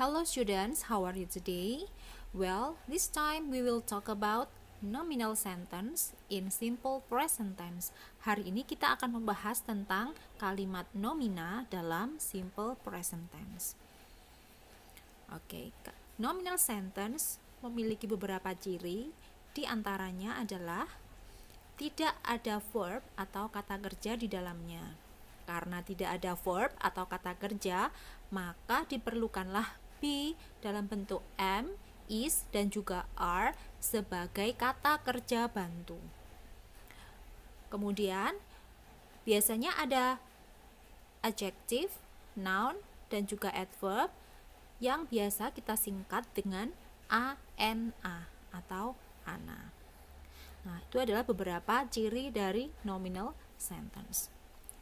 Hello students, how are you today? Well, this time we will talk about nominal sentence in simple present tense. Hari ini kita akan membahas tentang kalimat nomina dalam simple present tense. Oke, nominal sentence memiliki beberapa ciri, di antaranya adalah tidak ada verb atau kata kerja di dalamnya. Karena tidak ada verb atau kata kerja, maka diperlukanlah be dalam bentuk am, is, dan juga are sebagai kata kerja bantu. Kemudian, biasanya ada adjective, noun, dan juga adverb yang biasa kita singkat dengan ana atau ana. Nah, itu adalah beberapa ciri dari nominal sentence.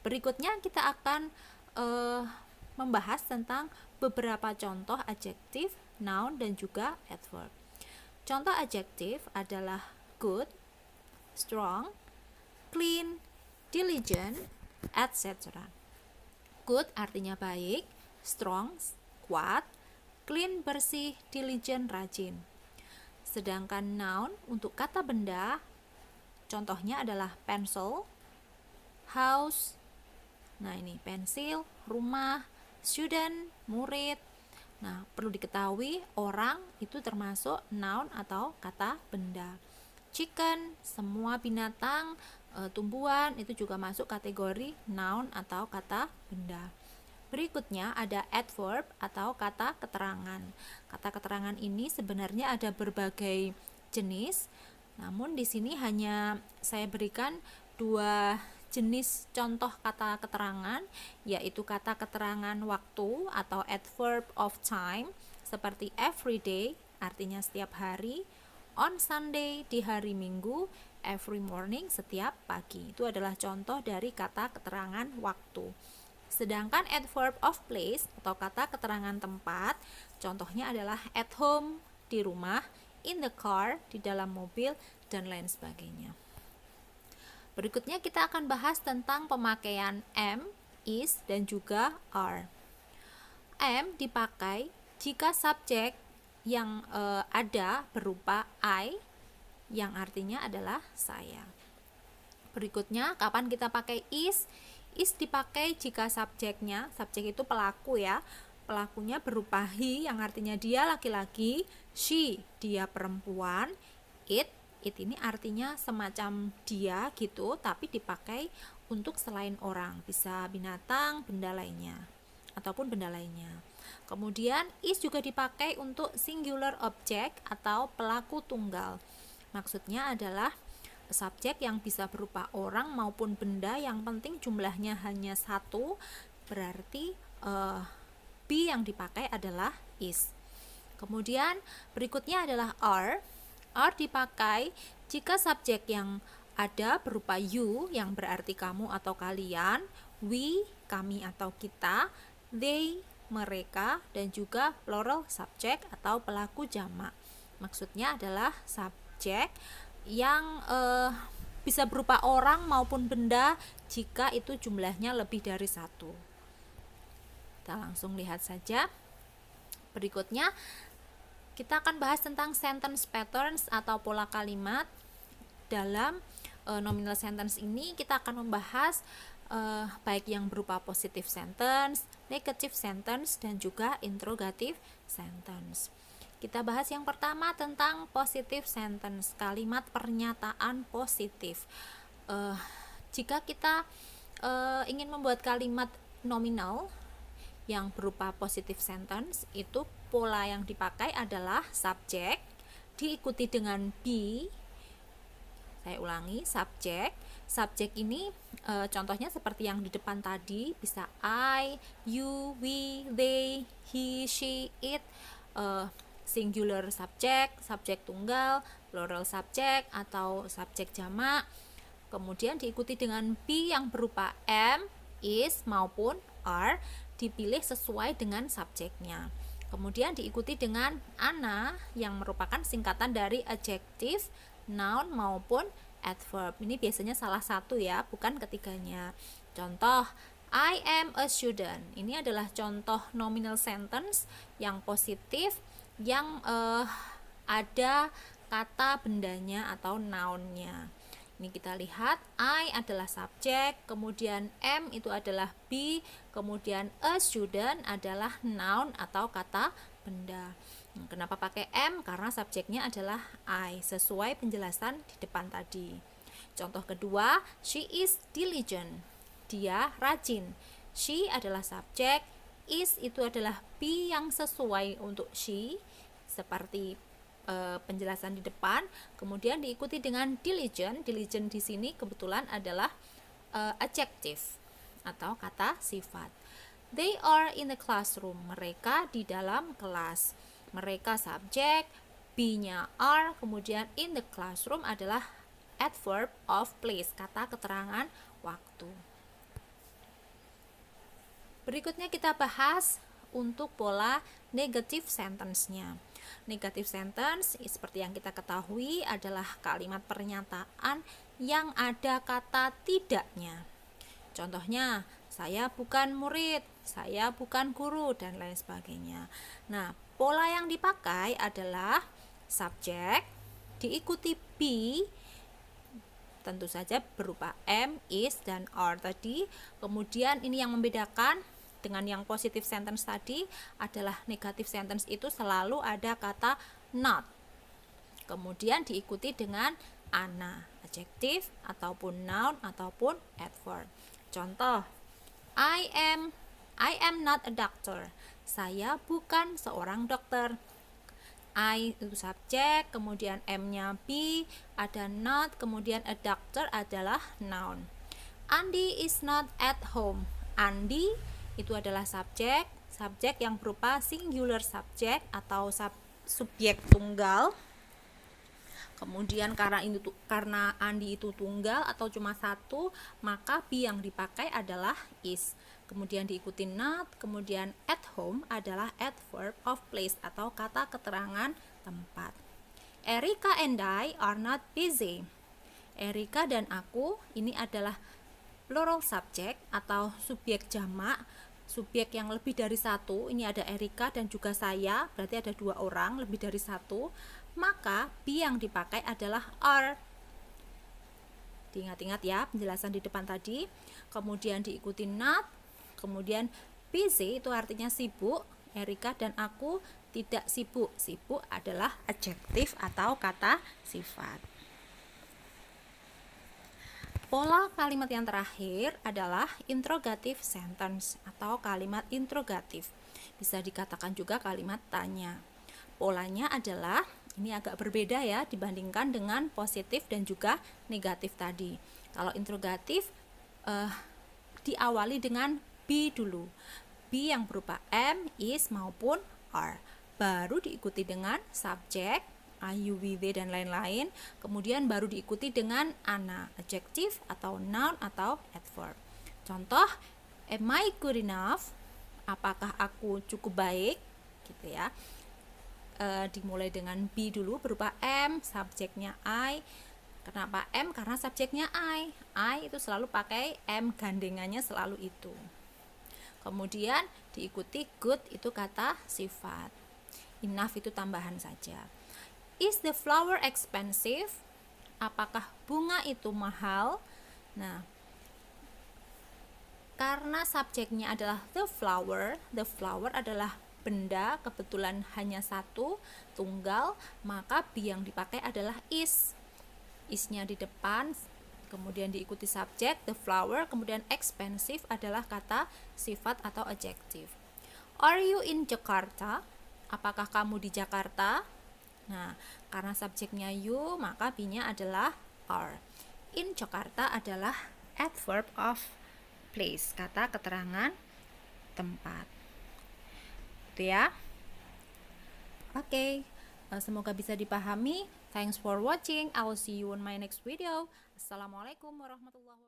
Berikutnya kita akan membahas tentang beberapa contoh adjektif, noun, dan juga adverb. Contoh adjektif adalah good, strong, clean, diligent, etc. Good artinya baik, strong, kuat, clean, bersih, diligent, rajin. Sedangkan noun untuk kata benda, contohnya adalah pencil, house. Nah, ini pensil, rumah, student, murid. Nah, perlu diketahui orang itu termasuk noun atau kata benda. Chicken, semua binatang, tumbuhan itu juga masuk kategori noun atau kata benda. Berikutnya ada adverb atau kata keterangan. Kata keterangan ini sebenarnya ada berbagai jenis, namun di sini hanya saya berikan dua jenis contoh kata keterangan, yaitu kata keterangan waktu atau adverb of time seperti every day artinya setiap hari, on Sunday di hari Minggu, every morning setiap pagi. Itu adalah contoh dari kata keterangan waktu. Sedangkan adverb of place atau kata keterangan tempat, contohnya adalah at home di rumah, in the car di dalam mobil, dan lain sebagainya. Berikutnya kita akan bahas tentang pemakaian am, is, dan juga are. Am dipakai jika subjek yang ada berupa I, yang artinya adalah saya. Berikutnya, kapan kita pakai is? Is dipakai jika subjek itu pelaku ya. Pelakunya berupa he, yang artinya dia laki-laki, she, dia perempuan, it ini artinya semacam dia gitu, tapi dipakai untuk selain orang, bisa binatang, benda lainnya, ataupun benda lainnya. Kemudian is juga dipakai untuk singular object atau pelaku tunggal. Maksudnya adalah subjek yang bisa berupa orang maupun benda, yang penting jumlahnya hanya satu, berarti be yang dipakai adalah is. Kemudian berikutnya adalah are. Are dipakai jika subjek yang ada berupa you, yang berarti kamu atau kalian, we, kami atau kita, they, mereka, dan juga plural subject atau pelaku jamak. Maksudnya adalah subjek yang bisa berupa orang maupun benda jika itu jumlahnya lebih dari satu. Kita langsung lihat saja. Berikutnya kita akan bahas tentang sentence patterns atau pola kalimat. Dalam nominal sentence ini kita akan membahas baik yang berupa positive sentence, negative sentence, dan juga interrogative sentence. Kita bahas yang pertama tentang positive sentence, kalimat pernyataan positif. Jika kita ingin membuat kalimat nominal yang berupa positive sentence, itu pola yang dipakai adalah subjek diikuti dengan be. Saya ulangi, subjek ini contohnya seperti yang di depan tadi, bisa I, you, we, they, he, she, it, singular subjek tunggal, plural subjek atau subjek jamak. Kemudian diikuti dengan be yang berupa am, is, maupun are, dipilih sesuai dengan subjeknya. Kemudian diikuti dengan ana yang merupakan singkatan dari adjective, noun, maupun adverb. Ini biasanya salah satu ya, bukan ketiganya. Contoh, I am a student. Ini adalah contoh nominal sentence yang positif yang ada kata bendanya atau noun-nya. Ini kita lihat, I adalah subjek, kemudian am itu adalah be, kemudian a student adalah noun atau kata benda. Kenapa pakai am? Karena subjeknya adalah I, sesuai penjelasan di depan tadi. Contoh kedua, she is diligent. Dia rajin. She adalah subjek, is itu adalah be yang sesuai untuk she, seperti penjelasan di depan, kemudian diikuti dengan diligent. Diligent di sini kebetulan adalah adjective atau kata sifat. They are in the classroom. Mereka di dalam kelas. Mereka subjek, be-nya are, kemudian in the classroom adalah adverb of place, kata keterangan waktu. Berikutnya kita bahas untuk pola negative sentence-nya. Negative sentence seperti yang kita ketahui adalah kalimat pernyataan yang ada kata tidaknya. Contohnya, saya bukan murid, saya bukan guru, dan lain sebagainya. Nah, pola yang dipakai adalah subjek diikuti be, tentu saja berupa am, is, dan are tadi. Kemudian ini yang membedakan dengan yang positive sentence tadi adalah negative sentence itu selalu ada kata not. Kemudian diikuti dengan ana, adjective ataupun noun ataupun adverb. Contoh, I am not a doctor. Saya bukan seorang dokter. I itu subjek, kemudian am-nya be, ada not, kemudian a doctor adalah noun. Andi is not at home. Andi itu adalah subjek yang berupa singular subject atau subjek tunggal. Kemudian karena Andi itu tunggal atau cuma satu, maka be yang dipakai adalah is. Kemudian diikuti not, kemudian at home adalah adverb of place atau kata keterangan tempat. Erika and I are not busy. Erika dan aku ini adalah plural subject atau subjek jamak, subjek yang lebih dari satu. Ini ada Erika dan juga saya, berarti ada dua orang, lebih dari satu. Maka be yang dipakai adalah are. Diingat-ingat ya penjelasan di depan tadi. Kemudian diikuti not, kemudian busy itu artinya sibuk. Erika dan aku tidak sibuk. Sibuk adalah adjektif atau kata sifat. Pola kalimat yang terakhir adalah interrogative sentence atau kalimat interrogatif. Bisa dikatakan juga kalimat tanya. Polanya adalah, ini agak berbeda ya dibandingkan dengan positif dan juga negatif tadi. Kalau interrogatif diawali dengan be dulu. Be yang berupa am, is maupun are. Baru diikuti dengan subjek, you, we, they, dan lain-lain. Kemudian baru diikuti dengan ana, adjective atau noun atau adverb. Contoh, am I good enough? Apakah aku cukup baik? Gitu ya. Dimulai dengan be dulu berupa am, subjeknya I. Kenapa am? Karena subjeknya I. I itu selalu pakai am, gandengannya selalu itu. Kemudian diikuti good itu kata sifat. Enough itu tambahan saja. Is the flower expensive? Apakah bunga itu mahal? Nah, karena subjeknya adalah the flower adalah benda, kebetulan hanya satu, tunggal, maka be yang dipakai adalah is. Is-nya di depan, kemudian diikuti subjek, the flower, kemudian expensive adalah kata sifat atau adjective. Are you in Jakarta? Apakah kamu di Jakarta? Nah, karena subjeknya you, maka be-nya adalah are. In Jakarta adalah adverb of place, kata keterangan tempat. Itu ya. Oke, semoga bisa dipahami. Thanks for watching. I will see you in my next video. Assalamualaikum warahmatullahi wabarakatuh.